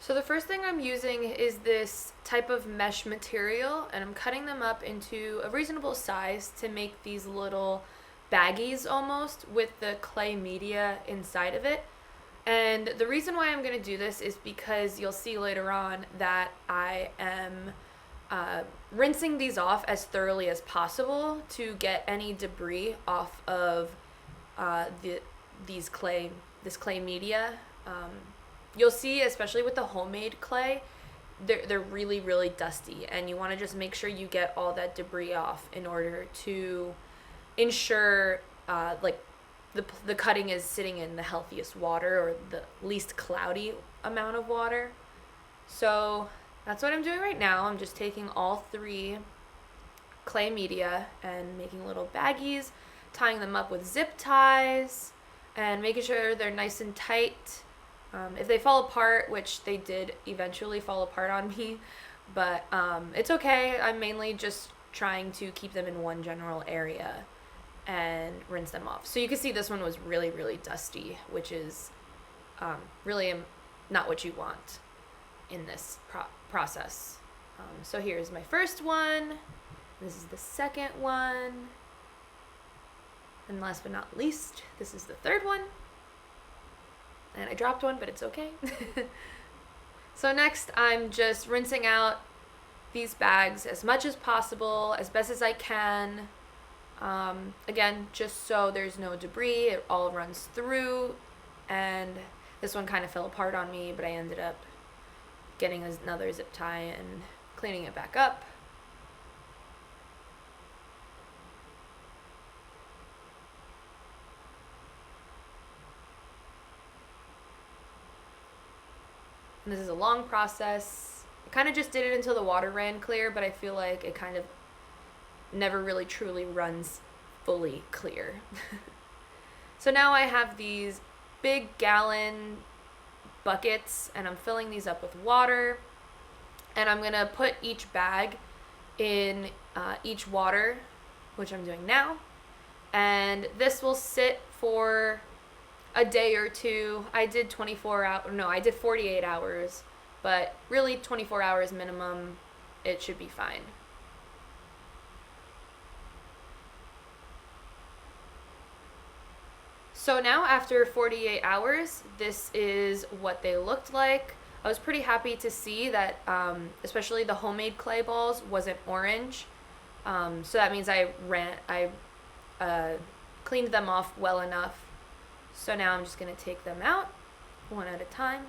So the first thing I'm using is this type of mesh material, and I'm cutting them up into a reasonable size to make these little baggies almost with the clay media inside of it. And the reason why I'm going to do this is because you'll see later on that I am rinsing these off as thoroughly as possible to get any debris off of the these clay this clay media. You'll see, especially with the homemade clay, they're really really dusty, and you want to just make sure you get all that debris off in order to ensure like the cutting is sitting in the healthiest water or the least cloudy amount of water. So that's what I'm doing right now. I'm just taking all three clay media and making little baggies, tying them up with zip ties, and making sure they're nice and tight. If they fall apart, which they did eventually fall apart on me, but it's okay. I'm mainly just trying to keep them in one general area and rinse them off. So you can see this one was really, really dusty, which is really not what you want in this process. So here's my first one. This is the second one. And last but not least, this is the third one. And I dropped one, but it's okay. So next, I'm just rinsing out these bags as much as possible, as best as I can. Again, just so there's no debris, it all runs through. And this one kind of fell apart on me, but I ended up getting another zip tie and cleaning it back up. And this is a long process. I kind of just did it until the water ran clear, but I feel like it kind of never really truly runs fully clear. So now I have these big gallon buckets, and I'm filling these up with water, and I'm gonna put each bag in each water, which I'm doing now, and this will sit for a day or two. I did 48 hours, but really 24 hours minimum, it should be fine. So now after 48 hours, this is what they looked like. I was pretty happy to see that, especially the homemade clay balls wasn't orange. So that means I cleaned them off well enough. So now I'm just gonna take them out one at a time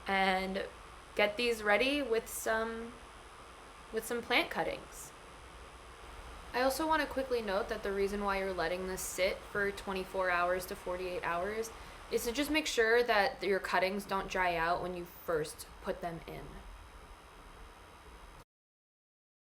and get these ready with some plant cuttings. I also want to quickly note that the reason why you're letting this sit for 24 hours to 48 hours is to just make sure that your cuttings don't dry out when you first put them in.